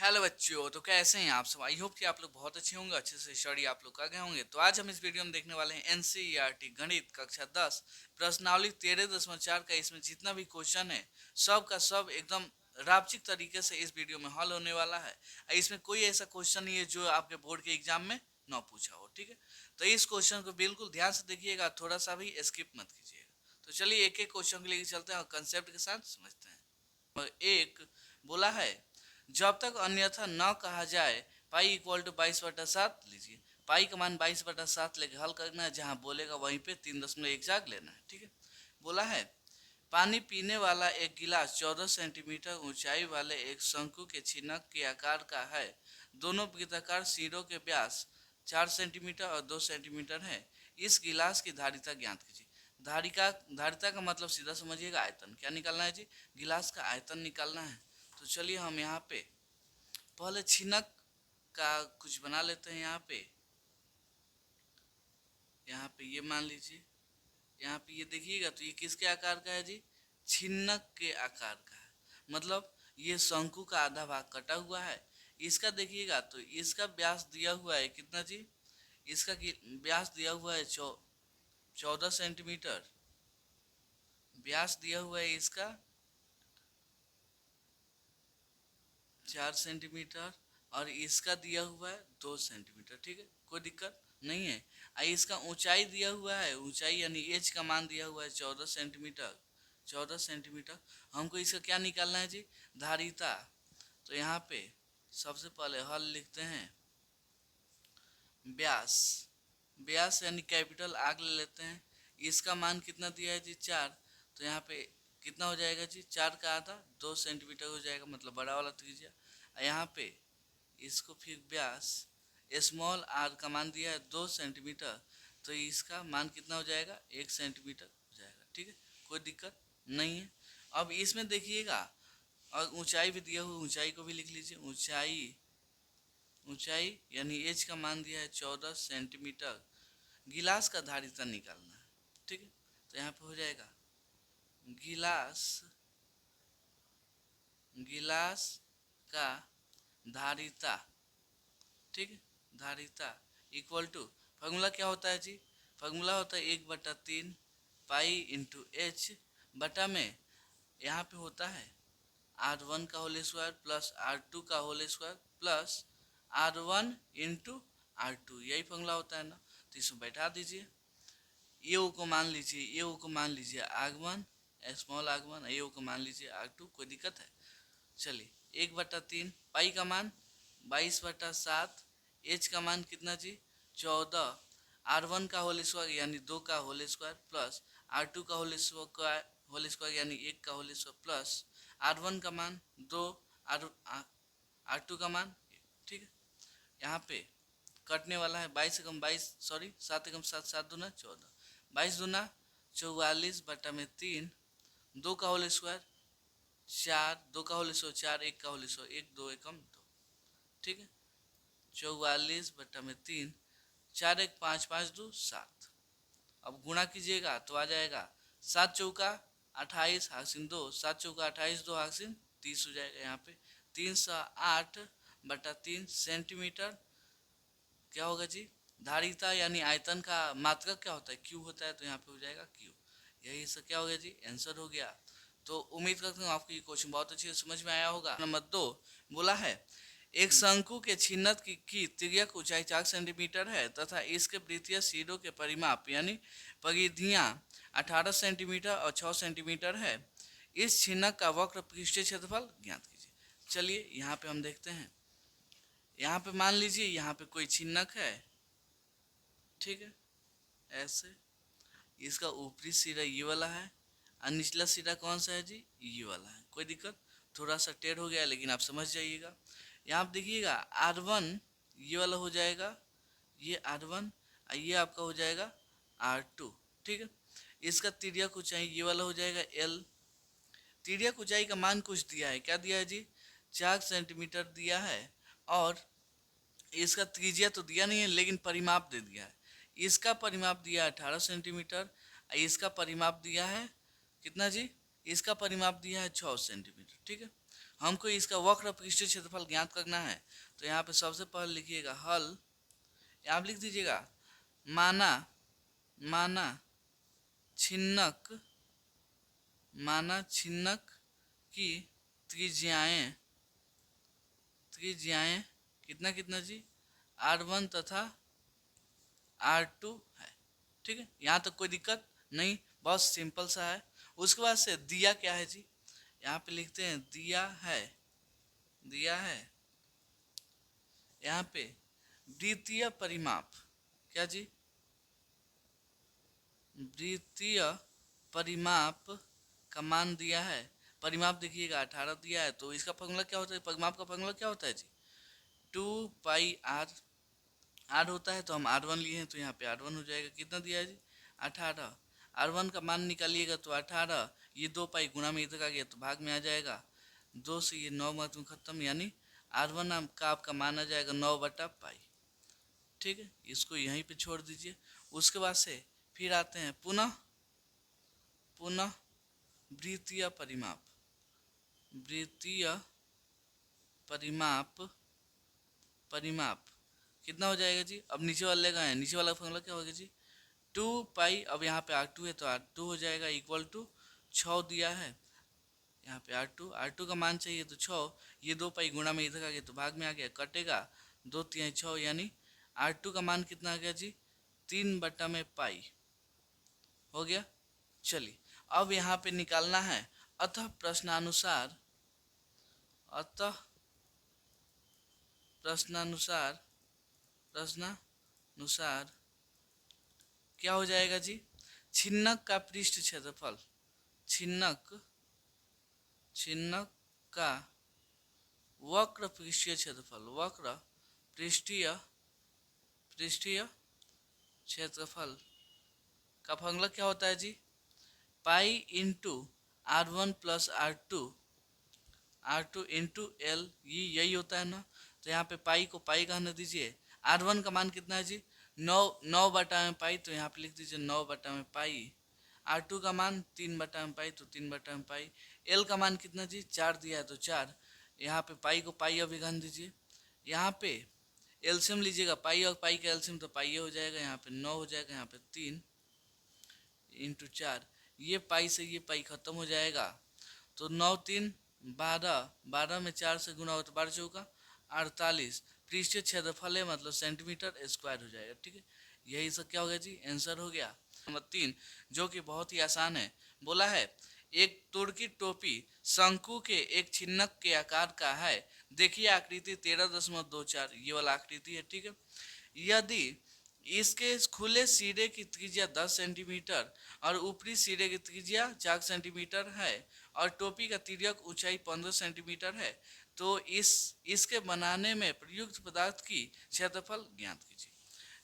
Hello बच्चों, तो कैसे हैं आप सब। आई होप कि आप लोग बहुत अच्छे होंगे, अच्छे से स्टडी आप लोग कर गए होंगे। तो आज हम इस वीडियो में देखने वाले हैं एनसीईआरटी गणित कक्षा 10 प्रश्नावली 13.4 का। इसमें जितना भी क्वेश्चन है सब का सब एकदम रापचिक तरीके से इस वीडियो में हल होने वाला है। इसमें कोई ऐसा क्वेश्चन नहीं है जो आपके बोर्ड के एग्जाम में ना पूछा हो, ठीक है। तो इस क्वेश्चन को बिल्कुल ध्यान से देखिएगा, थोड़ा सा भी स्किप मत कीजिएगा। तो चलिए एक एक क्वेश्चन को लेकर चलते हैं और कंसेप्ट के साथ समझते हैं। और एक बोला है, जब तक अन्यथा न कहा जाए पाई इक्वल टू 22/7 लीजिए। पाई का मान 22/7 लेके हल करना है, जहां बोलेगा वहीं पे 3.1 जाग लेना है, ठीक है। बोला है, पानी पीने वाला एक गिलास 14 सेंटीमीटर ऊंचाई वाले एक शंकु के छिनक के आकार का है। दोनों वृत्ताकार सिरों के व्यास 4 सेंटीमीटर और 2 सेंटीमीटर है। इस गिलास की धारिता ज्ञात कीजिए। धारिता का मतलब सीधा समझिएगा आयतन। क्या निकालना है जी? गिलास का आयतन निकालना है। तो चलिए हम यहाँ पे पहले छिनक का कुछ बना लेते हैं। यहाँ पे ये मान लीजिए, यहाँ पे ये देखिएगा तो ये किसके आकार का है जी? छिन्नक के आकार का है। मतलब ये शंकु का आधा भाग कटा हुआ है। इसका देखिएगा तो इसका व्यास दिया हुआ है कितना जी? इसका व्यास दिया हुआ है 14 सेंटीमीटर। व्यास दिया हुआ है इसका 4 सेंटीमीटर और इसका दिया हुआ है 2 सेंटीमीटर, ठीक है, कोई दिक्कत नहीं है। इसका ऊंचाई दिया हुआ है, ऊंचाई यानी एच का मान दिया हुआ है 14 सेंटीमीटर। 14 सेंटीमीटर। हमको इसका क्या निकालना है जी? धारिता। तो यहाँ पे सबसे पहले हल लिखते हैं। व्यास, व्यास यानी कैपिटल आग ले लेते हैं। इसका मान कितना दिया है जी? 4। तो यहाँ पे कितना हो जाएगा जी? 4 का आधा 2 सेंटीमीटर हो जाएगा, मतलब बड़ा वाला त्रिज्या। यहाँ पे इसको फिर व्यास स्मॉल आर का मान दिया है 2 सेंटीमीटर। तो इसका मान कितना हो जाएगा? 1 सेंटीमीटर हो जाएगा, ठीक है, कोई दिक्कत नहीं है। अब इसमें देखिएगा और ऊंचाई भी दिया हुआ, ऊंचाई को भी लिख लीजिए। ऊंचाई, ऊंचाई यानी एच का मान दिया है 14 सेंटीमीटर। गिलास का धारिता निकालना है, ठीक है। तो यहाँ पे हो जाएगा गिलास, गिलास का धारिता, ठीक है, धारिता इक्वल टू, फार्मूला क्या होता है जी? फार्मूला होता है 1/3 पाई इंटू एच बटा में, यहाँ पे होता है R1 का होल स्क्वायर प्लस R2 का whole square plus R1 into R2, यही फॉर्मूला होता है ना। तो इसमें बैठा दीजिए। ये को मान लीजिए, ये को मान लीजिए आगमन, स्मॉल आगमन, ये को मान लीजिए R2, कोई दिक्कत है? चलिए 1/3 पाई का मान 22/7, एच का मान कितना जी? 14, R1 का होल स्क्वायर यानी 2 का होल स्क्वायर प्लस R2 का होल स्क्वायर यानी 1 का होल स्क्वायर प्लस R1 का मान 2, R2 का मान 1, ठीक है। यहाँ पे कटने वाला है 22 एकम 22, सॉरी 7 एकम 7, 7 दूना 14, 22 दूना 44 बटा में 3, 2 का होल स्क्वायर 4, 2 का होल स्क्वायर 4, 1 का होल स्क्वायर 1, 2 एकम 2, ठीक है। 44 बटा में 3, 4 1 5, 5 2 7। अब गुणा कीजिएगा तो आ जाएगा 7 चौका 28 हासिन 2, 7 चौका 28, 2 हासिन 30 हो जाएगा। यहाँ पे 308/3 सेंटीमीटर क्या होगा जी? धारिता यानी आयतन का मात्रक क्या होता है? क्यू होता है। तो यहाँ पे हो जाएगा क्यू। यही सब क्या हो गया जी? आंसर हो गया। तो उम्मीद करता हूँ आपको ये क्वेश्चन बहुत अच्छे से समझ में आया होगा। नंबर 2 बोला है, एक शंकु के छिन्नत की तिर्यक ऊंचाई 4 सेंटीमीटर है तथा इसके वृत्तीय सिरों के परिमाप यानी परिधियाँ 18 सेंटीमीटर और 6 सेंटीमीटर है। इस छिन्नक का वक्र पृष्ठीय क्षेत्रफल ज्ञात कीजिए। चलिए यहाँ पे हम देखते हैं। यहाँ पे मान लीजिए यहाँ पे कोई छिन्नक है, ठीक है, ऐसे। इसका ऊपरी सिरा ये वाला है और निचला सिरा कौन सा है जी? ये वाला है। कोई दिक्कत? थोड़ा सा टेढ़ हो गया है लेकिन आप समझ जाइएगा। यहाँ आप देखिएगा R1 ये वाला हो जाएगा, ये R1 और ये आपका हो जाएगा R2, ठीक है। इसका तिर्यक ऊंचाई ये वाला हो जाएगा L। तिर्यक ऊंचाई का मान कुछ दिया है, क्या दिया है जी? 4 सेंटीमीटर दिया है और इसका त्रिज्या तो दिया नहीं है लेकिन परिमाप दे दिया है। इसका परिमाप दिया है 18 सेंटीमीटर, इसका परिमाप दिया है कितना जी? इसका परिमाप दिया है 6 सेंटीमीटर, ठीक है। हमको इसका वक्र पृष्ठीय क्षेत्रफल ज्ञात करना है। तो यहाँ पे सबसे पहले लिखिएगा हल, आप लिख दीजिएगा माना माना छिन्नक की त्रिज्याएं कितना कितना जी R1 तथा R2 है। ठीक है, यहाँ तक कोई दिक्कत नहीं, बहुत सिंपल सा है। उसके बाद से दिया क्या है जी, यहाँ पे लिखते हैं दिया है यहाँ पे वृत्तीय परिमाप, क्या जी, वृत्तीय परिमाप का मान दिया है। परिमाप देखिएगा 18 दिया है, तो इसका फॉर्मूला क्या होता है, परिमाप का फॉर्मूला क्या होता है जी, 2πr। आर होता है तो हम R1 लिए हैं, तो यहाँ पे R1 हो जाएगा। कितना दिया है जी 18। R1 का मान निकालिएगा तो 18, ये 2π गुणा में इधर आ गया तो भाग में आ जाएगा, 2 से ये 9 महत्व खत्म, यानी R1 का आपका मान आ जाएगा 9/π। ठीक है, इसको यहीं पे छोड़ दीजिए। उसके बाद से फिर आते हैं पुनः वृत्तीय परिमाप कितना हो जाएगा जी, अब नीचे वाले का है, नीचे वाला फॉर्मूला क्या होगा जी 2π, अब यहाँ पे R2 है तो R2 हो जाएगा इक्वल टू 6 दिया है, यहाँ पे R2 का मान चाहिए तो 6, ये 2π गुणा में इधर आ गया तो भाग में आ गया, कटेगा 2 3 6, यानी R2 का मान कितना आ गया जी 3/π हो गया। चलिए अब यहाँ पे निकालना है अतः प्रश्नानुसार क्या हो जाएगा जी, छिन्नक का पृष्ठ क्षेत्रफल, छिन्नक का वक्र पृष्ठीय क्षेत्रफल, वक्र पृष्ठीय क्षेत्रफल का फॉर्मूला क्या होता है जी, pi into R1 plus R2 into L, ये यही होता है ना। तो यहाँ पे पाई को पाई कहने दीजिए। R1 का मान कितना है जी 9/π, तो यहाँ पे लिख दीजिए 9/π। R2 का मान 3/π, तो 3/π। L का मान कितना जी 4 दिया है तो 4, यहाँ पे पाई को पाई अभी गण दीजिए। यहाँ पे एलसीएम लीजिएगा, पाई और पाई का एलसीएम तो पाई हो जाएगा, यहाँ पे 9 हो जाएगा, यहाँ पे 3 इंटू 4, ये पाई से ये पाई खत्म हो जाएगा, तो 9 3 12, 12 में 4 से गुना हो तो 12 चौका 48, पृष्ठीय क्षेत्रफल है मतलब सेंटीमीटर स्क्वायर हो जाएगा। ठीक है, यही सब क्या हो गया जी, आंसर हो गया। नंबर 3 जो कि बहुत ही आसान है, बोला है एक तुर्की टोपी शंकु के एक छिन्नक के आकार का है, देखिए आकृति 13.24, ये वाला आकृति है। ठीक है, यदि इसके खुले सिरे की त्रिज्या 10 सेंटीमीटर और ऊपरी सिरे की त्रिज्या 4 सेंटीमीटर है और टोपी का तिर्यक ऊंचाई 15 सेंटीमीटर है, तो इसके बनाने में प्रयुक्त पदार्थ की क्षेत्रफल ज्ञात कीजिए।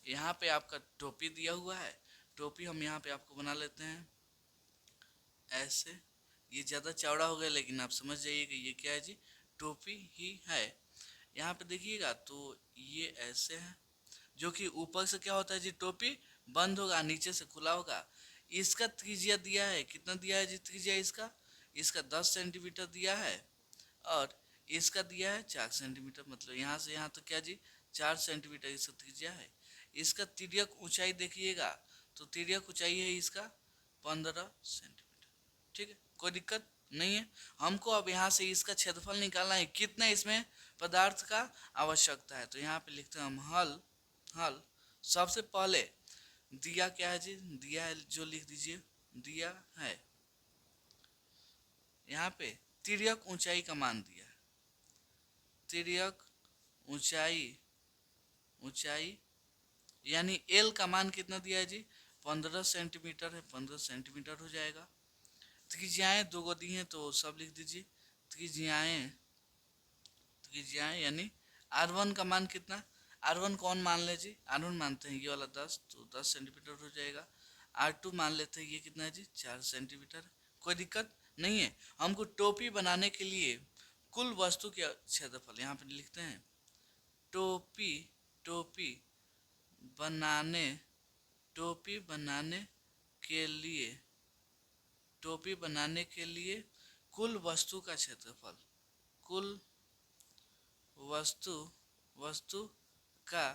यहाँ पे आपका टोपी दिया हुआ है, टोपी हम यहाँ पे आपको बना लेते हैं ऐसे, ये ज़्यादा चौड़ा हो गया लेकिन आप समझ जाइए कि ये क्या है जी, टोपी ही है। यहाँ पे देखिएगा तो ये ऐसे है, जो कि ऊपर से क्या होता है जी टोपी बंद होगा, नीचे से खुला होगा। इसका त्रिज्या दिया है, कितना दिया है जी त्रिज्या इसका 10 सेंटीमीटर दिया है और इसका दिया है 4 सेंटीमीटर, मतलब यहाँ से यहाँ तो क्या जी 4 सेंटीमीटर इसका त्रिज्या है। इसका तिर्यक ऊंचाई देखिएगा तो तिर्यक ऊंचाई है इसका 15 सेंटीमीटर। ठीक है, कोई दिक्कत नहीं है। हमको अब यहाँ से इसका क्षेत्रफल निकालना है, कितना इसमें पदार्थ का आवश्यकता है। तो यहाँ पे लिखते हैं हम हल। सबसे पहले दिया क्या है जी, दिया है जो लिख दीजिए, दिया है यहाँ पे तिर्यक ऊंचाई का मान दिया है, तिर्यक ऊंचाई यानी एल का मान कितना दिया है जी 15 सेंटीमीटर है, 15 सेंटीमीटर हो जाएगा। त्रिज्याएं दो को दी हैं तो सब लिख दीजिए, त्रिज्याएं यानी R1 का मान कितना, R1 कौन मान ले जी, R1 मानते हैं ये वाला 10, तो 10 सेंटीमीटर हो जाएगा। R2 मान लेते हैं ये कितना है जी 4 सेंटीमीटर, कोई दिक्कत नहीं है। हमको टोपी बनाने के लिए कुल वस्तु के क्षेत्रफल यहाँ पे लिखते हैं, टोपी बनाने के लिए कुल वस्तु का क्षेत्रफल, कुल वस्तु वस्तु का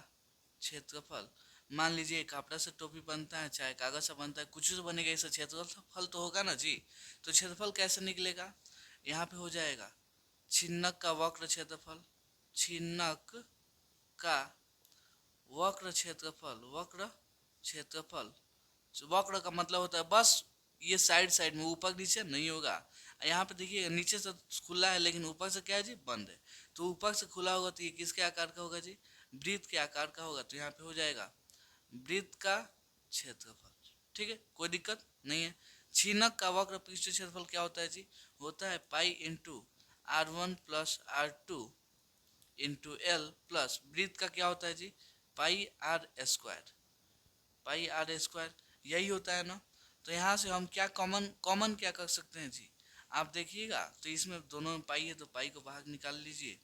क्षेत्रफल। मान लीजिए कपड़ा से टोपी बनता है, चाहे कागज से बनता है, कुछ से बनेगा, इससे क्षेत्रफल तो होगा ना जी। तो क्षेत्रफल कैसे निकलेगा? यहाँ पे हो जाएगा छिन्नक का वक्र क्षेत्रफल, छिन्नक का वक्र क्षेत्रफल, वक्र क्षेत्रफल। वक्र का मतलब होता है बस ये साइड साइड में, ऊपर नीचे नहीं होगा। यहाँ पे देखिए नीचे से खुला है लेकिन ऊपर से क्या है जी, बंद है। तो ऊपर से खुला होगा तो ये किसके आकार का होगा जी? वृत्त के आकार का होगा। तो यहाँ पे हो जाएगा वृत्त का क्षेत्रफल। ठीक है, कोई दिक्कत नहीं है। छीनक का वक्र पृष्ठ क्षेत्रफल क्या होता है जी? होता है pi into R1 plus R2 into L plus वृत्त का क्या होता है जी? Pi R square, pi R square, यही होता है ना। तो यहाँ से हम क्या कॉमन क्या कर सकते हैं जी? आप देखिएगा तो इसमें दोनों में पाई है तो पाई को बाहर निकाल लीजिए।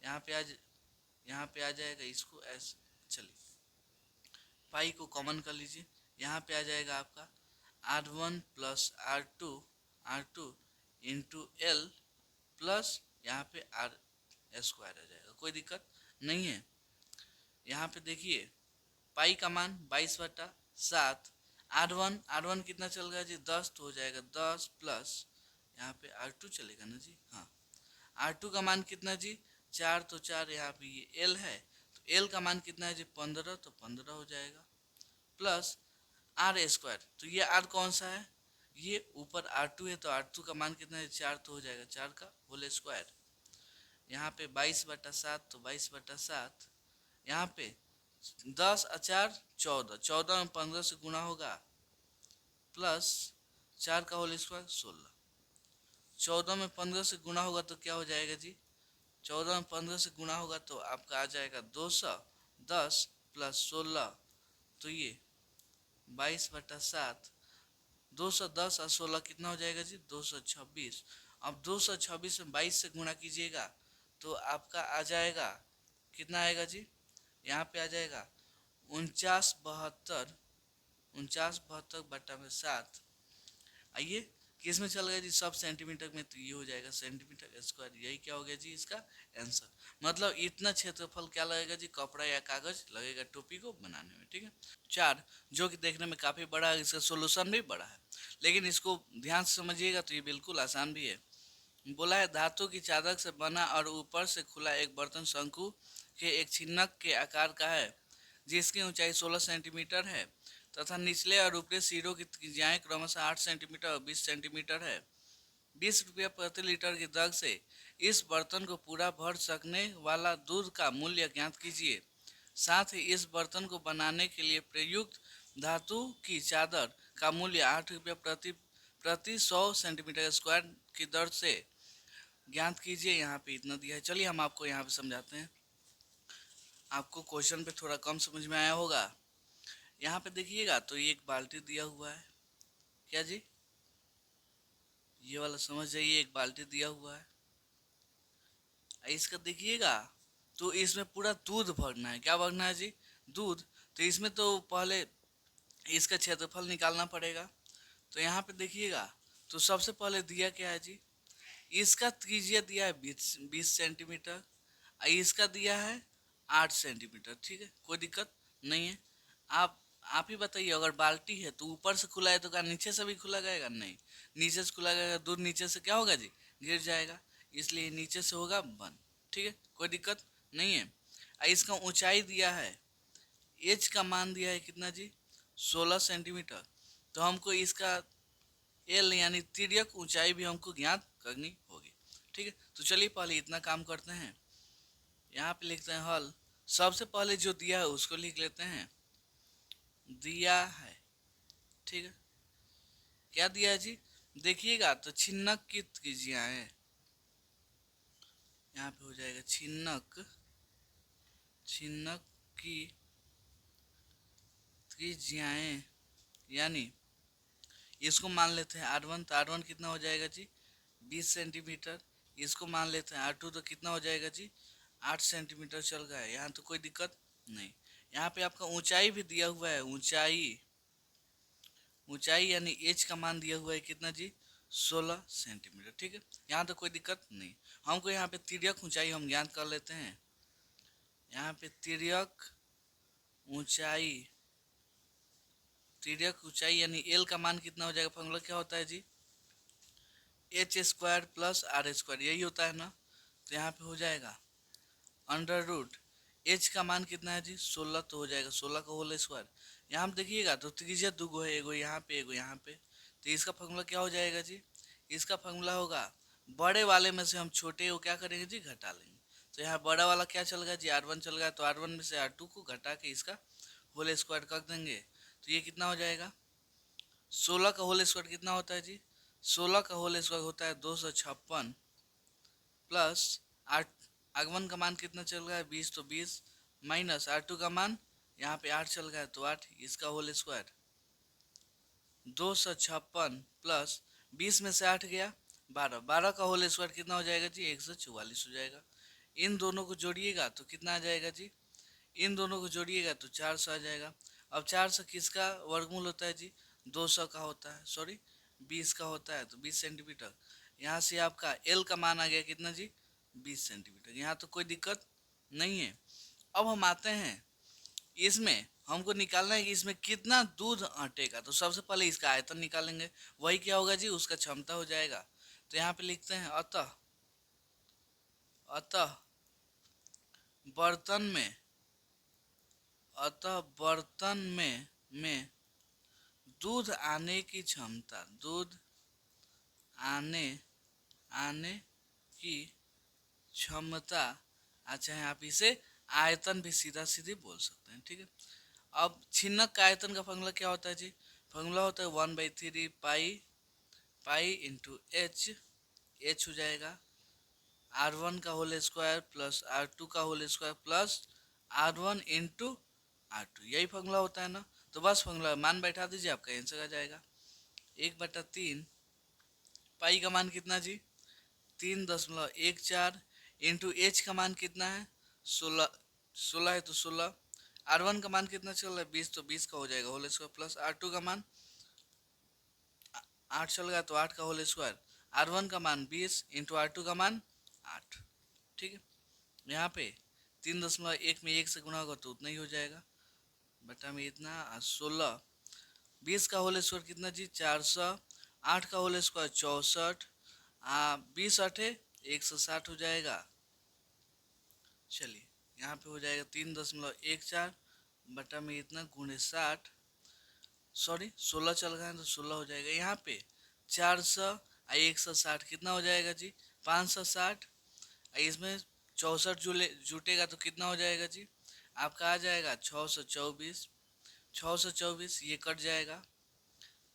यहाँ पे आ जाएगा इसको ऐसे, चलिए पाई को कॉमन कर लीजिए। यहाँ पे आ जाएगा आपका R1 plus R2 into L plus यहाँ पे आर स्क्वायर आ जाएगा, कोई दिक्कत नहीं है। यहाँ पे देखिए पाई का मान 22/7, आर वन कितना चल गया जी? 10, तो हो जाएगा 10 प्लस यहाँ पे R2 चलेगा ना जी। हाँ, R2 का मान कितना जी? 4, तो 4 यहाँ पे ये एल है, तो एल का मान कितना है जी? 15, तो 15 हो जाएगा प्लस आर स्क्वायर। तो ये आर कौन सा है? ये ऊपर R2 है, तो R2 का मान कितना है? 4, तो हो जाएगा 4 का होल स्क्वायर। यहाँ पे 22/7, तो 22/7 यहाँ पे 10 और 4 14, 14 में 15 से गुणा होगा प्लस 4 का होल स्क्वायर 16, 14 में 15 से गुणा होगा तो क्या हो जाएगा जी? 14 में 15 से गुणा होगा तो आपका आ जाएगा 210 प्लस 16, तो ये 22/7, 210 और 16 कितना हो जाएगा जी? 226। अब 226 में 22 से गुणा कीजिएगा तो आपका आ जाएगा, कितना आएगा जी? यहाँ पे आ जाएगा 49/72 आइए किस में चल गया जी? सब सेंटीमीटर में, तो ये हो जाएगा सेंटीमीटर स्क्वायर। यही क्या हो गया जी इसका आंसर। मतलब इतना क्षेत्रफल क्या लगेगा जी? कपड़ा या कागज लगेगा टोपी को बनाने में। ठीक है, 4 जो कि देखने में काफ़ी बड़ा है, इसका सोल्यूशन भी बड़ा है, लेकिन इसको ध्यान से समझिएगा तो ये बिल्कुल आसान भी है। बोला है धातु की चादर से बना और ऊपर से खुला एक बर्तन शंकु के एक छिन्नक के आकार का है, जिसकी ऊंचाई 16 सेंटीमीटर है तथा निचले और ऊपरी सिरों की त्रिज्याएं क्रमशः 8 सेंटीमीटर और 20 सेंटीमीटर है। 20 रुपया प्रति लीटर की दर से इस बर्तन को पूरा भर सकने वाला दूध का मूल्य ज्ञात कीजिए। साथ ही इस बर्तन को बनाने के लिए प्रयुक्त धातु की चादर का मूल्य 8 रुपया प्रति 100 सेंटीमीटर स्क्वायर की दर से ज्ञात कीजिए। यहाँ पे इतना दिया है। चलिए हम आपको यहाँ पे समझाते हैं। आपको क्वेश्चन पे थोड़ा कम समझ में आया होगा। यहाँ पे देखिएगा तो ये एक बाल्टी दिया हुआ है, क्या जी? ये वाला समझ जाइए, एक बाल्टी दिया हुआ है। इसका देखिएगा तो इसमें पूरा दूध भरना है। क्या भरना है जी? दूध। तो इसमें तो पहले इसका क्षेत्रफल निकालना पड़ेगा। तो यहाँ पे देखिएगा तो सबसे पहले दिया क्या है जी? इसका त्रिज्या दिया है 20 सेंटीमीटर, इसका दिया है 8 सेंटीमीटर। ठीक है, कोई दिक्कत नहीं है। आप ही बताइए, अगर बाल्टी है तो ऊपर से खुला है तो क्या नीचे से भी खुला गएगा? नहीं, नीचे से खुला गएगा, दूध नीचे से क्या होगा जी? गिर जाएगा, इसलिए नीचे से होगा बंद। ठीक है, कोई दिक्कत नहीं है। इसका ऊंचाई दिया है, एच का मान दिया है कितना जी? 16 सेंटीमीटर। तो हमको इसका एल यानी तिर्यक ऊंचाई भी हमको ज्ञात करनी होगी। ठीक है, तो चलिए पहले इतना काम करते हैं। यहाँ पे लिखते हैं हल। सबसे पहले जो दिया है उसको लिख लेते हैं। दिया है, ठीक है, क्या दिया है जी? देखिएगा तो छिन्नक की त्रिज्याएं, यहाँ पे हो जाएगा छिन्नक की त्रिज्याएं, यानी इसको मान लेते हैं R1, तो R1 कितना हो जाएगा जी? 20 सेंटीमीटर। इसको मान लेते हैं R2, तो कितना हो जाएगा जी? 8 सेंटीमीटर चल गया है। यहाँ तो कोई दिक्कत नहीं। यहाँ पे आपका ऊंचाई भी दिया हुआ है, ऊंचाई यानी एच का मान दिया हुआ है कितना जी? 16 सेंटीमीटर। ठीक है, यहाँ तो कोई दिक्कत नहीं। हमको यहाँ पे तिर्यक ऊंचाई हम ज्ञात कर लेते हैं। यहाँ पे तिर्यक ऊंचाई यानी एल का मान कितना हो जाएगा, फॉर्मूला क्या होता है जी, h² प्लस r², यही होता है ना। तो यहाँ पे हो जाएगा अंडर रूट एच का मान कितना है जी, 16, तो हो जाएगा 16 का होल स्क्वायर। यहाँ पे देखिएगा तो त्रिज्या दुगो है, एगो यहाँ पे एगो यहाँ पे, तो इसका फॉर्मूला क्या हो जाएगा जी, इसका फॉर्मूला होगा बड़े वाले में से हम छोटे को क्या करेंगे जी, घटा लेंगे। तो यहाँ बड़ा वाला क्या चल गया जी, R1 चल गया, तो R1 में से R2 को घटा के इसका होल स्क्वायर कर देंगे। तो ये कितना हो जाएगा, 16 का होल स्क्वायर कितना होता है जी, 16 का होल स्क्वायर होता है 256 प्लस आगमन का मान कितना चल रहा है 20, तो 20 माइनस R2 का मान यहाँ पे 8 चल गया है, तो 8, इसका होल स्क्वायर 256 प्लस 20 में से 8 गया 12, 12 का होल स्क्वायर कितना हो जाएगा जी, 144 हो जाएगा। इन दोनों को जोड़िएगा तो कितना आ जाएगा जी, इन दोनों को जोड़िएगा तो 400 आ जाएगा। अब 400 किसका वर्गमूल होता है जी, 200 का होता है, सॉरी 20 का होता है, तो 20 सेंटीमीटर। यहाँ से आपका एल का मान आ गया कितना जी, 20 सेंटीमीटर। यहाँ तो कोई दिक्कत नहीं है। अब हम आते हैं इसमें, हमको निकालना है कि इसमें कितना दूध अटेगा। तो सबसे पहले इसका आयतन निकालेंगे, वही क्या होगा जी, उसका क्षमता हो जाएगा। तो यहाँ पे लिखते हैं अतः बर्तन में में दूध आने की क्षमता, दूध आने की क्षमता, अच्छा है, आप इसे आयतन भी सीधा सीधी बोल सकते हैं। ठीक है, अब छिन्नक का आयतन का फॉर्मूला क्या होता है जी, फॉर्मूला होता है 1/3 पाई इंटू एच हो जाएगा R1 का होल स्क्वायर प्लस R2 का whole square plus R1 into R2, यही फॉर्मूला होता है ना। तो बस फॉर्मूला मान बैठा दीजिए, आपका आंसर आ जाएगा 1/3 पाई का मान कितना जी, 3.14 इंटू एच का मान कितना है 16 है, तो 16, R1 का मान कितना चल रहा है 20, तो 20 का हो जाएगा होल स्क्वायर प्लस R2 का मान 8 चल गया, तो 8 का होल स्क्वायर, R1 का मान 20 इंटू R2 का मान 8। ठीक है, यहाँ पे 3.1 में 1 से गुणा होगा तो उतना ही हो जाएगा, बटा में इतना 16, 20 का होल स्क्वायर कितना जी 400, 8 का होल स्क्वायर 64, 20 8 160 हो जाएगा। चलिए यहाँ पे हो जाएगा 3.14 बटा में इतना गुणे 60, सॉरी 16 चल गए हैं तो 16 हो जाएगा। यहाँ पे 400 160 कितना हो जाएगा जी 560, इसमें 64 जुटेगा तो कितना हो जाएगा जी, आपका आ जाएगा 624, 624 ये कट जाएगा,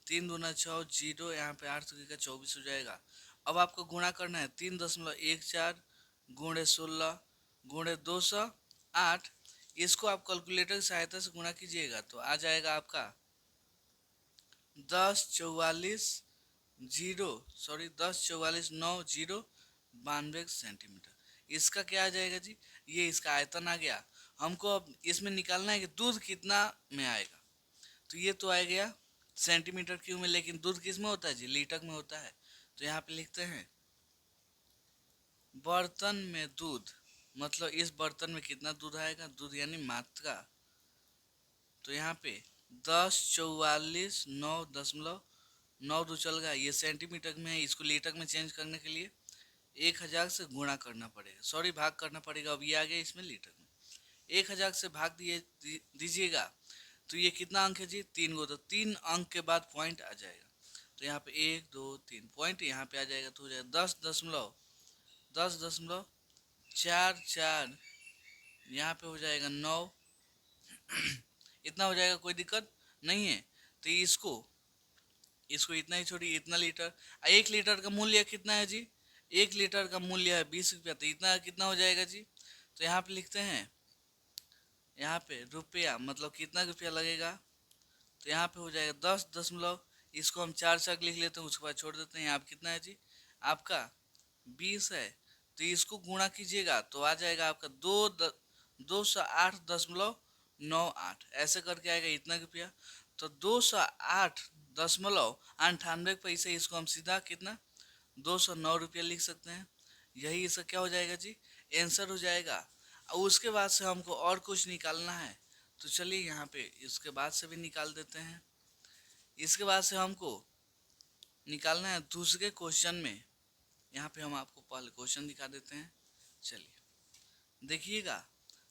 3 दूना 6 जीरो, यहाँ पे 8 का 24 हो जाएगा। अब आपको गुणा करना है 3.14 गुणे 16 गुणे 208, इसको आप कैलकुलेटर की सहायता से गुणा कीजिएगा तो आ जाएगा आपका 1044 सेंटीमीटर। इसका क्या आ जाएगा जी, ये इसका आयतन आ गया। हमको अब इसमें निकालना है कि दूध कितना में आएगा, तो ये तो आ गया सेंटीमीटर क्यूब में, लेकिन दूध किस में होता है जी, लीटर में होता है। तो यहाँ पे लिखते हैं बर्तन में दूध, मतलब इस बर्तन में कितना दूध आएगा, दूध यानी मात्रा। तो यहाँ पे 1044 9.9 चल गया, ये सेंटीमीटर में है, इसको लीटर में चेंज करने के लिए 1000 से गुणा करना पड़ेगा, सॉरी भाग करना पड़ेगा। अब ये आ गया इसमें लीटर में, 1000 से भाग दीजिएगा तो ये कितना अंक है जी 3 गो, तो 3 अंक के बाद पॉइंट आ जाएगा। तो यहाँ पे 1 2 3 पॉइंट यहाँ पे आ जाएगा, तो हो जाएगा 10.44, यहाँ पे हो जाएगा 9 इतना हो जाएगा, कोई दिक्कत नहीं है। तो इसको इतना ही छोड़िए, इतना लीटर, 1 लीटर का मूल्य कितना है जी, 1 लीटर का मूल्य है 20 रुपया, तो इतना कितना हो जाएगा जी। तो यहाँ पे लिखते हैं, यहाँ पे रुपया मतलब कितना रुपया लगेगा, तो यहाँ पे हो जाएगा 10 इसको हम 4 चक लिख लेते हैं, उसके बाद छोड़ देते हैं। यहाँ पे कितना है जी, आपका 20 है, तो इसको गुणा कीजिएगा तो आ जाएगा आपका 208.98, ऐसे करके आएगा इतना रुपया। तो 208 0.98 इसको हम सीधा कितना 209 रुपया लिख सकते हैं। यही इसका क्या हो जाएगा जी, आंसर हो जाएगा। और उसके बाद से हमको और कुछ निकालना है, तो चलिए यहाँ पे इसके बाद से भी निकाल देते हैं। इसके बाद से हमको निकालना है दूसरे क्वेश्चन में। यहाँ पे हम आपको पहले क्वेश्चन दिखा देते हैं, चलिए देखिएगा।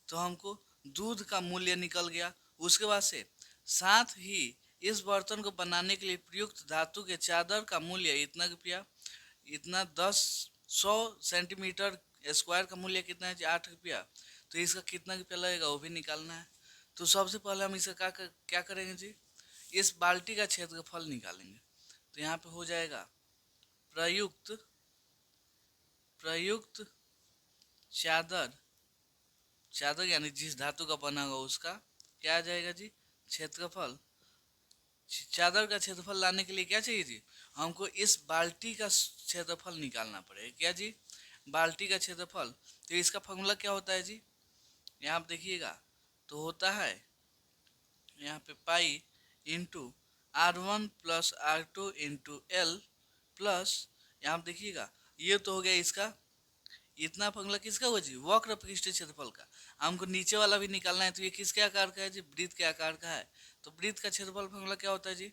तो हमको दूध का मूल्य निकल गया। उसके बाद से साथ ही इस बर्तन को बनाने के लिए प्रयुक्त धातु के चादर का मूल्य इतना रुपया, इतना 100 सेंटीमीटर स्क्वायर का मूल्य कितना है जी 8 रुपया। तो इसका कितना रुपया लगेगा वो भी निकालना है। तो सबसे पहले हम इसका क्या करेंगे जी, इस बाल्टी का क्षेत्रफल निकालेंगे। तो यहाँ पे हो जाएगा प्रयुक्त चादर, चादर यानी जिस धातु का बना होगा उसका क्या आ जाएगा जी, क्षेत्रफल। चादर का क्षेत्रफल लाने के लिए क्या चाहिए जी, हमको इस बाल्टी का क्षेत्रफल निकालना पड़ेगा। क्या जी, बाल्टी का क्षेत्रफल। तो इसका फॉर्मूला क्या होता है जी, यहाँ पे देखिएगा। तो होता है यहाँ पे पाई into R1 plus R2 into L plus, यहाँ पे देखिएगा ये तो हो गया इसका, इतना फॉर्मूला किसका होगा जी, वक्र पृष्ठ क्षेत्रफल का। हमको नीचे वाला भी निकालना है। तो ये किसके आकार का है जी, वृत्त के आकार का है। तो वृत्त का क्षेत्रफल फॉर्मूला क्या होता है जी,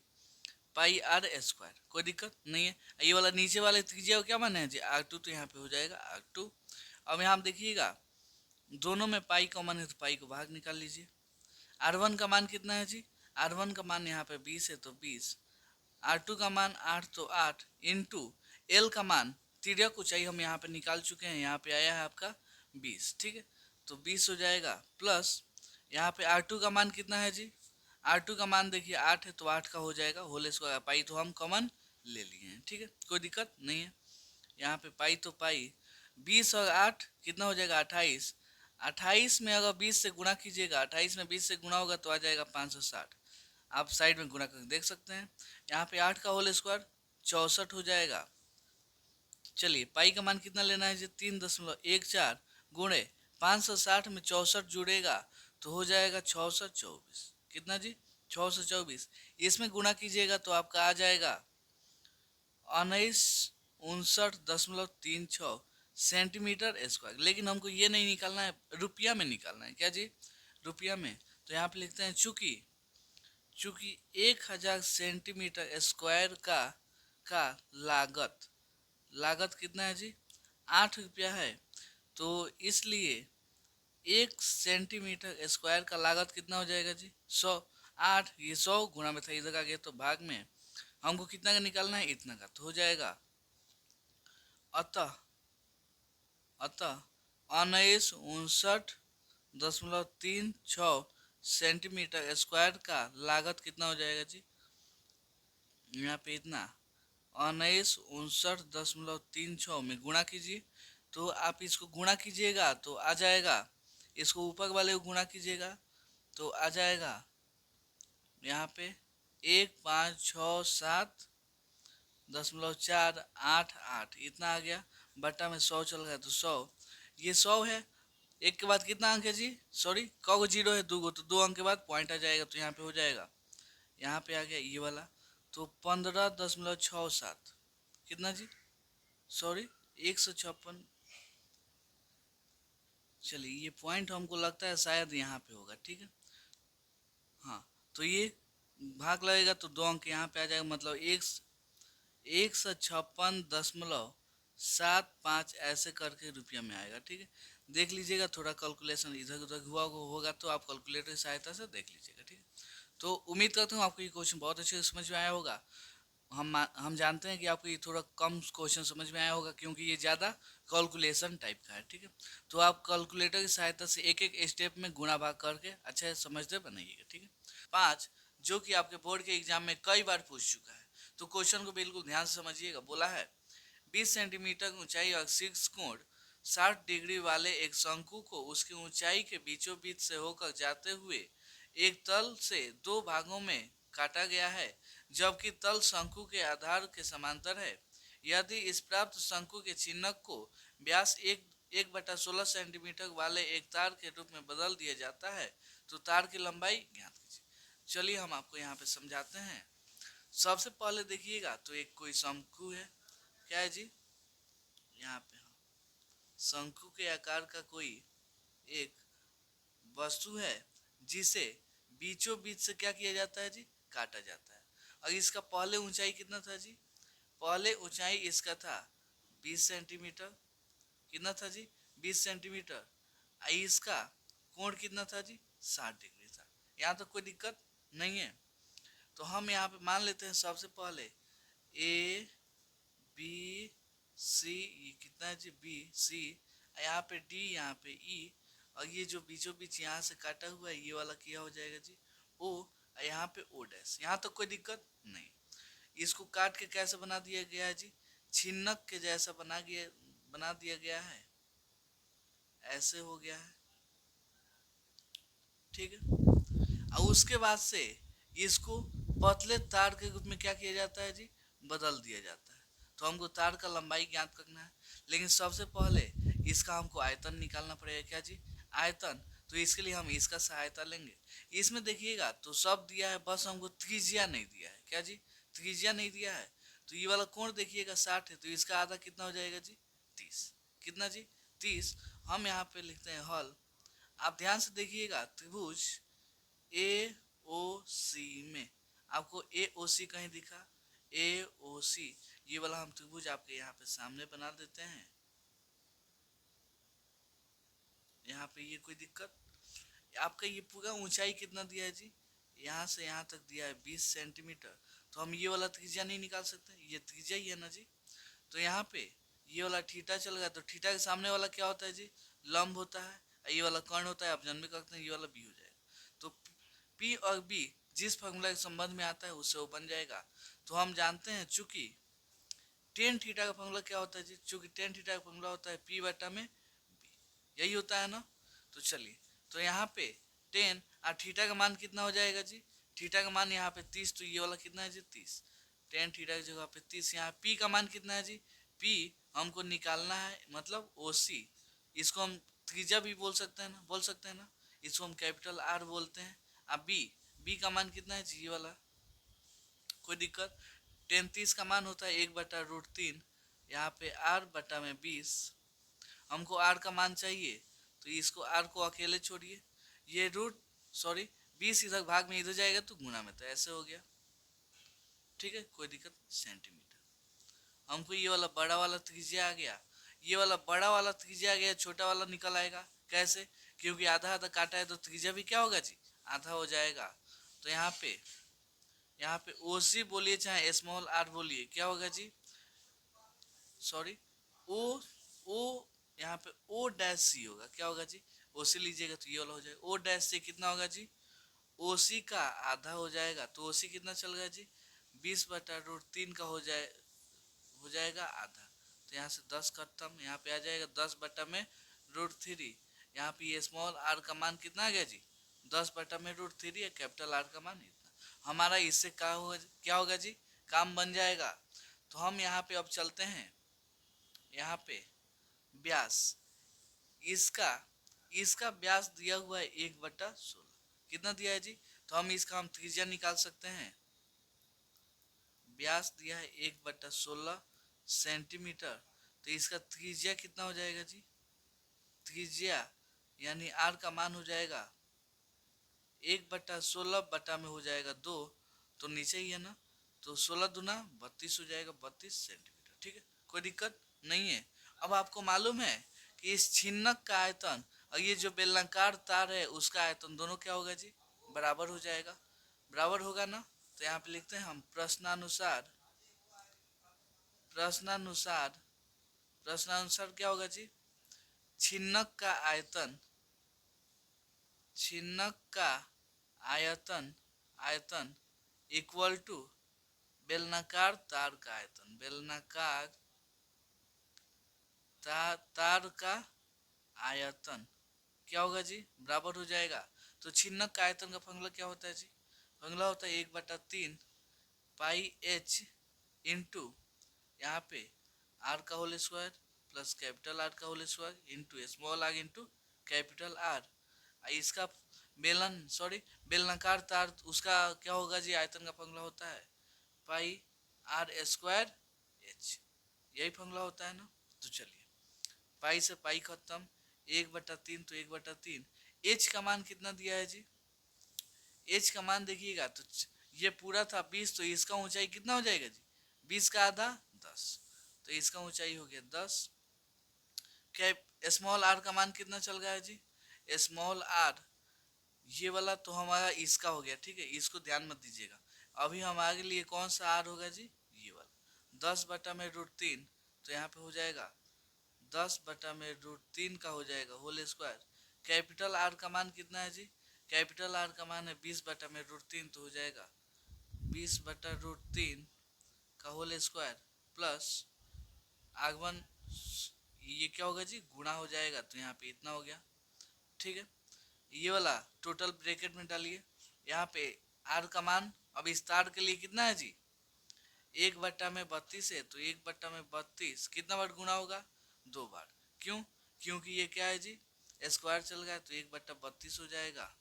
पाई आर स्क्वायर। कोई दिक्कत नहीं है। ये वाला नीचे वाले त्रिज्या क्या माना है जी R2, तो यहाँ पे हो जाएगा R2। अब यहाँ देखिएगा दोनों में पाई कॉमन है, तो पाई को बाहर निकाल लीजिए। R1 का मान कितना है जी, R1 का मान यहाँ पे 20 है, तो 20। R2 का मान 8, तो 8 इंटू एल का मान, तिर्यक ऊंचाई हम यहाँ पे निकाल चुके हैं, यहाँ पे आया है आपका 20। ठीक है, तो 20 हो जाएगा प्लस यहाँ पे R2 का मान कितना है जी, R2 का मान देखिए 8 है, तो 8 का हो जाएगा होल स्क्वायर। पाई तो हम कॉमन ले लिए हैं। ठीक है, कोई दिक्कत नहीं है। यहाँ पे पाई तो पाई 20 और 8 कितना हो जाएगा 28। 28 में अगर 20 से गुणा कीजिएगा, 28 में 20 से गुणा होगा तो आ जाएगा 560। आप साइड में गुणा करके देख सकते हैं। यहाँ पे 8 का होल स्क्वायर 64 हो जाएगा। चलिए पाई का मान कितना लेना है जी, 3.14 गुणे 560 में 64 जुड़ेगा तो हो जाएगा 624। कितना जी, 624। इसमें गुणा कीजिएगा तो आपका आ जाएगा 1959.36 सेंटीमीटर स्क्वायर। लेकिन हमको ये नहीं निकालना है, रुपया में निकालना है। क्या जी, रुपया में। तो यहाँ पे लिखते हैं चूंकि 1000 सेंटीमीटर स्क्वायर का लागत कितना है जी, 8 रुपया है। तो इसलिए 1 सेंटीमीटर स्क्वायर का लागत कितना हो जाएगा जी, 100। 8 ये 100 गुणा में था, इधर आ गया तो भाग में। हमको कितना का निकालना है, इतना का, तो हो जाएगा अतः 1959.36 सेंटीमीटर स्क्वायर का लागत कितना हो जाएगा जी, यहाँ पे इतना 1959.36 में गुणा कीजिए। तो आप इसको गुणा कीजिएगा तो आ जाएगा, इसको ऊपर वाले को गुणा कीजिएगा तो आ जाएगा यहाँ पे 1567.488 इतना आ गया। बट्टा में 100 चल गया तो 100, ये 100 है। एक के बाद कितना अंक है जी, सॉरी कौ जीरो है, दो गो, तो 2 अंक के बाद पॉइंट आ जाएगा। तो यहाँ पे हो जाएगा, यहाँ पे आ गया ये वाला, तो 15.67 कितना जी, सॉरी 156। चलिए ये पॉइंट हमको लगता है शायद यहाँ पे होगा। ठीक है, हाँ तो ये भाग लगेगा तो 2 अंक यहाँ पे आ जाएगा, मतलब 156.75 ऐसे करके रुपया में आएगा। ठीक है, देख लीजिएगा, थोड़ा कैलकुलेशन इधर उधर हुआ होगा तो आप कैलकुलेटर की सहायता से देख लीजिएगा। ठीक है, तो उम्मीद करता हूँ आपको ये क्वेश्चन बहुत अच्छे से समझ में आया होगा। हम जानते हैं कि आपको ये थोड़ा कम क्वेश्चन समझ में आया होगा क्योंकि ये ज़्यादा कैलकुलेशन टाइप का है। ठीक है, तो आप कैलकुलेटर की सहायता से एक एक स्टेप में गुणा भाग करके अच्छे से समझते बनाइएगा। ठीक है, 5 जो कि आपके बोर्ड के एग्जाम में कई बार पूछ चुका है, तो क्वेश्चन को बिल्कुल ध्यान से समझिएगा। बोला है 20 सेंटीमीटर ऊंचाई और 6 कोण 60 डिग्री वाले एक शंकु को उसकी ऊंचाई के बीचों बीच से होकर जाते हुए एक तल से 2 भागों में काटा गया है, जबकि तल शंकु के आधार के समांतर है। यदि इस प्राप्त शंकु के चिन्हक को व्यास 1/16 सेंटीमीटर वाले एक तार के रूप में बदल दिया जाता है तो तार की लंबाई ज्ञात कीजिए। चलिए हम आपको यहाँ पे समझाते हैं। सबसे पहले देखिएगा तो एक कोई शंकु है, क्या है जी, यहाँ पे शंकु के आकार का कोई एक वस्तु है जिसे बीचों बीच से क्या किया जाता है जी, काटा जाता है। और इसका पहले ऊंचाई कितना था जी, पहले ऊंचाई इसका था 20 सेंटीमीटर, कितना था जी, 20 सेंटीमीटर। इसका कोण कितना था जी, 60 डिग्री था। यहाँ तक कोई दिक्कत नहीं है। तो हम यहाँ पे मान लेते हैं सबसे पहले ए बी सी, ये कितना है जी, बी सी, यहाँ पे डी, यहाँ पे ई, और ये जो बीचों बीच यहाँ से काटा हुआ है ये वाला क्या हो जाएगा जी, ओ, और यहाँ पे ओ डैश। यहाँ तक कोई दिक्कत नहीं। इसको काट के कैसे बना दिया गया है जी, छिन्नक के जैसा बना दिया गया है, ऐसे हो गया है, ठीक है। और उसके बाद से इसको पतले तार के रूप में क्या किया जाता है जी, बदल दिया जाता है। तो हमको तार का लंबाई ज्ञात करना है, लेकिन सबसे पहले इसका हमको आयतन निकालना पड़ेगा, क्या जी, आयतन। तो इसके लिए हम इसका सहायता लेंगे। इसमें देखिएगा तो सब दिया है, बस हमको त्रिज्या नहीं दिया है, क्या जी, त्रिज्या नहीं दिया है। तो ये वाला कोण देखिएगा 60 है, तो इसका आधा कितना हो जाएगा जी, 30। कितना जी, 30। हम यहाँ पे लिखते हैं हल। आप ध्यान से देखिएगा, त्रिभुज ए ओ सी में आपको ए ओ सी कहीं दिखा, ए ओ सी, ये वाला हम त्रिभुज आपके यहाँ पे सामने बना देते हैं। यहाँ पे ये कोई दिक्कत, आपका ये पूरा ऊंचाई कितना दिया है जी, यहाँ से यहाँ तक दिया है 20 सेंटीमीटर। तो हम ये वाला त्रिज्या नहीं निकाल सकते, ये त्रिज्या ही है ना जी। तो यहाँ पे ये वाला थीटा चल गया, तो थीटा के सामने वाला क्या होता है जी, लंब होता है। ये वाला कर्ण होता है, आप जन्म करते हैं, ये वाला बी हो जाएगा। तो पी और बी जिस फॉर्मूला के संबंध में आता है उससे वो बन जाएगा। तो हम जानते हैं चूंकि टेन थीटा का फॉर्मूला क्या होता है जी, चूंकि टेन थीटा का फॉर्मूला होता है पी बटा में बी, यही होता है ना। तो चलिए, तो यहाँ पे टेन और थीटा का मान कितना हो जाएगा जी, थीटा का मान यहाँ पे 30, तो ये वाला कितना है जी, 30। टेन थीटा की जगह पे 30। यहाँ पी का मान कितना है जी, पी हमको निकालना है, मतलब ओ सी। इसको हम त्रिज्या भी बोल सकते हैं ना, बोल सकते हैं ना, इसको हम कैपिटल आर बोलते हैं। अब बी, बी का मान कितना है जी, ये वाला, कोई दिक्कत। 33 का मान होता है 1/√3, यहाँ पे आर बटा में 20। हमको आर का मान चाहिए, तो इसको आर को अकेले छोड़िए, ये रूट सॉरी 20 इधर भाग में इधर जाएगा तो गुणा में, तो ऐसे हो गया, ठीक है, कोई दिक्कत। सेंटीमीटर, हमको ये वाला बड़ा वाला त्रिज्या आ गया, ये वाला बड़ा वाला त्रिज्या आ गया, छोटा वाला निकल आएगा। कैसे, क्योंकि आधा आधा काटा है तो त्रिज्या भी क्या होगा जी, आधा हो जाएगा। तो यहाँ पे ओ सी बोलिए चाहे स्मॉल आर बोलिए, क्या होगा जी, सॉरी, ओ ओ यहाँ पे ओ डैश सी होगा, क्या होगा जी, ओ सी लीजिएगा तो ये वाला हो जाएगा। ओ डैश सी कितना होगा जी, ओ सी का आधा हो जाएगा, तो ओ सी कितना चल गया जी, 20/√3 का हो जाएगा आधा। तो यहाँ से 10 खत्म, यहाँ पे आ जाएगा 10/√3। यहाँ पे ये स्मॉल आर का मान कितना आ गया जी, 10/√3 है, कैपिटल आर का मान इतना। हमारा इससे क्या होगा जी, काम बन जाएगा। तो हम यहाँ पे अब चलते हैं, यहाँ पे व्यास, इसका इसका व्यास दिया हुआ है 1/16, कितना दिया है जी, तो हम त्रिज्या निकाल सकते हैं। व्यास दिया है 1/16 सेंटीमीटर, तो इसका त्रिज्या कितना हो जाएगा जी, त्रिज्या यानी आर का मान हो जाएगा 1/16 बटा में हो जाएगा 2, तो नीचे ही है ना, तो 16 दूना 32 हो जाएगा, 32 सेंटीमीटर, ठीक है, कोई दिक्कत नहीं है। अब आपको मालूम है कि इस छिन्नक का आयतन और ये जो बेलनाकार तार है उसका आयतन दोनों क्या होगा जी, बराबर हो जाएगा, बराबर होगा ना। तो यहाँ पे लिखते हैं हम प्रश्नानुसार, प्रश्नानुसार प्रश्नानुसार क्या होगा जी, छिन्नक का आयतन, छिन्नक का आयतन, आयतन इक्वल टू बेलनाकार तार का आयतन, बेलनाकार तार का आयतन क्या होगा जी, बराबर हो जाएगा। तो छिन्नक का आयतन का फॉर्मूला क्या होता है जी, फॉर्मूला होता है 1/3 पाई एच इंटू यहाँ पे आर का whole square plus capital R का whole square into small R into capital R. इसका बेलनाकार तार उसका क्या होगा जी, आयतन का फॉर्मूला होता है पाई आर स्क्वायर एच, यही फॉर्मूला होता है ना। तो चलिए पाई से पाई खत्म, 1/3 तो 1/3। एच का मान कितना दिया है जी, एच का मान देखिएगा तो ये पूरा था 20, तो इसका ऊंचाई कितना हो जाएगा जी, 20 का आधा 10, तो इसका ऊंचाई हो गया 10। क्या स्मॉल आर का मान कितना चल गया है जी, स्मॉल आर ये वाला तो हमारा इसका हो गया, ठीक है, इसको ध्यान मत दीजिएगा। अभी हमारे लिए कौन सा आर होगा जी, ये वाला 10/√3, तो यहाँ पे हो जाएगा 10/√3 का हो जाएगा होल स्क्वायर। कैपिटल आर का मान कितना है जी, कैपिटल आर का मान है 20/√3, तो हो जाएगा 20/√3 का होल स्क्वायर प्लस आगमन, ये क्या होगा जी, गुणा हो जाएगा, तो यहाँ पे इतना हो गया, ठीक है। ये वाला टोटल ब्रैकेट में डालिए, यहाँ पे आर का मान अब इस तार के लिए कितना है जी, 1/32 है, तो 1/32 कितना बार गुणा होगा, 2 बार। क्यों, क्योंकि ये क्या है जी, स्क्वायर चल गया, तो 1/32 हो जाएगा,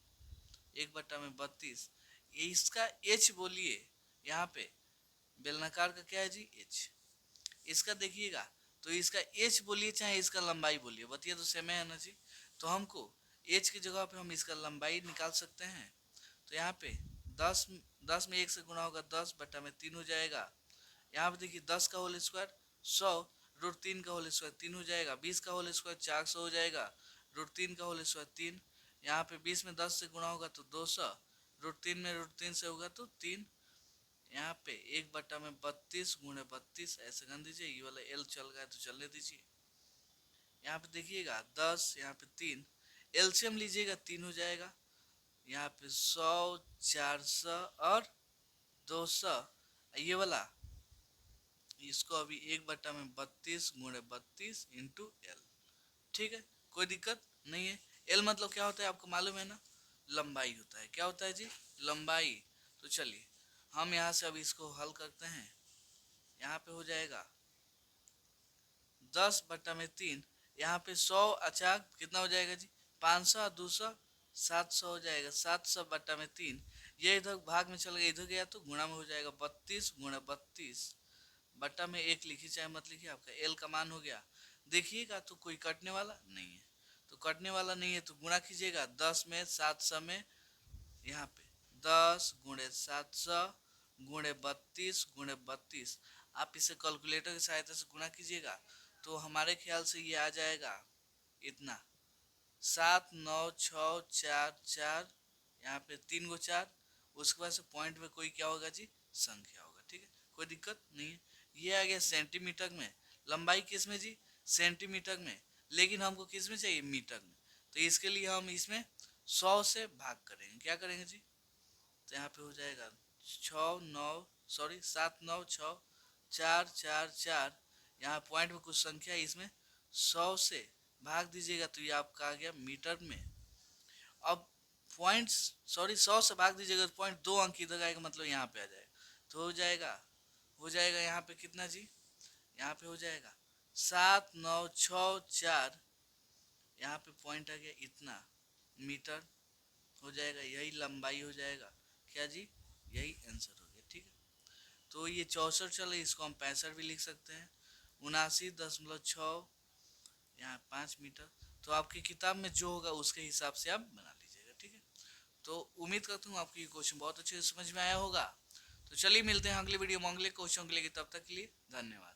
1/32। इसका एच बोलिए, यहाँ पे बेलनाकार का क्या है जी, एच। इसका देखिएगा तो इसका एच बोलिए चाहे इसका लंबाई बोलिए, बतिया तो सेम है ना जी। तो हमको एच की जगह पे हम इसका लंबाई निकाल सकते हैं। तो यहाँ पे 10 में 1 से गुणा होगा, 10/3 हो जाएगा। यहाँ पे देखिए 10 का होल स्क्वायर 100√3 का होल स्क्वायर 3 हो जाएगा, 20 का होल स्क्वायर 400 हो जाएगा, √3 का होल स्क्वायर 3। यहाँ पे 20 में 10 से गुणा होगा तो 200, √3 में √3 से होगा तो 3। यहाँ पे 1/32 × 32 ऐसे कर दीजिए, ये वाला एल चल गया तो चलने दीजिए। यहाँ पे देखिएगा 10, यहाँ पे 3, एलसीएम लीजिएगा 3 हो जाएगा। यहाँ पे 100, 400 और 200, ये वाला इसको अभी 1/32 × 32 इंटू एल, ठीक है, कोई दिक्कत नहीं है। एल मतलब क्या होता है आपको मालूम है ना, लंबाई होता है। क्या होता है जी, लंबाई। तो चलिए हम यहाँ से अब इसको हल करते हैं। यहाँ पे हो जाएगा 10/3, यहाँ पे 100 अचाक कितना हो जाएगा जी, 500, 200, 700 हो जाएगा, 700/3। ये इधर भाग में चल गया, इधर गया तो गुणा में हो जाएगा, 32 × 32 बट्टा में 1 लिखिए चाहे मत लिखिए, आपका एल का मान हो गया। देखिएगा तो कोई कटने वाला नहीं है, तो कटने वाला नहीं है तो गुणा कीजिएगा 10 में 700 में, यहाँ पे 10 × 700 × 32 × 32, आप इसे कैलकुलेटर की सहायता से गुणा कीजिएगा तो हमारे ख्याल से ये आ जाएगा इतना, 79644, यहाँ पे 3 गो 4, उसके बाद से पॉइंट में कोई क्या होगा जी, संख्या होगा, ठीक है, कोई दिक्कत नहीं है। ये आ गया सेंटीमीटर में, लंबाई किस में जी, सेंटीमीटर में, लेकिन हमको किस में चाहिए, मीटर में। तो इसके लिए हम इसमें 100 से भाग करेंगे, क्या करेंगे जी, तो यहाँ पे हो जाएगा 79644, यहाँ पॉइंट में कुछ संख्या इसमें 100 से भाग दीजिएगा तो ये आपका आ गया मीटर में। अब पॉइंट्स 100 से भाग दीजिएगा तो पॉइंट 2 अंक इधर आएगा, मतलब यहाँ पे आ जाएगा, तो हो जाएगा यहाँ पे कितना जी, यहाँ पे हो जाएगा 7964, यहाँ पे पॉइंट आ गया इतना मीटर हो जाएगा, यही लंबाई हो जाएगा, क्या जी, यही आंसर हो गया, ठीक है। तो ये 64 चले, इसको हम 65 भी लिख सकते हैं, 79.6, यहाँ 5 मीटर। तो आपकी किताब में जो होगा उसके हिसाब से आप बना लीजिएगा, ठीक है। तो उम्मीद करता हूँ आपको ये क्वेश्चन बहुत अच्छे से समझ में आया होगा। तो चलिए मिलते हैं अगले वीडियो में अगले क्वेश्चन के लिए, तब तक के लिए धन्यवाद।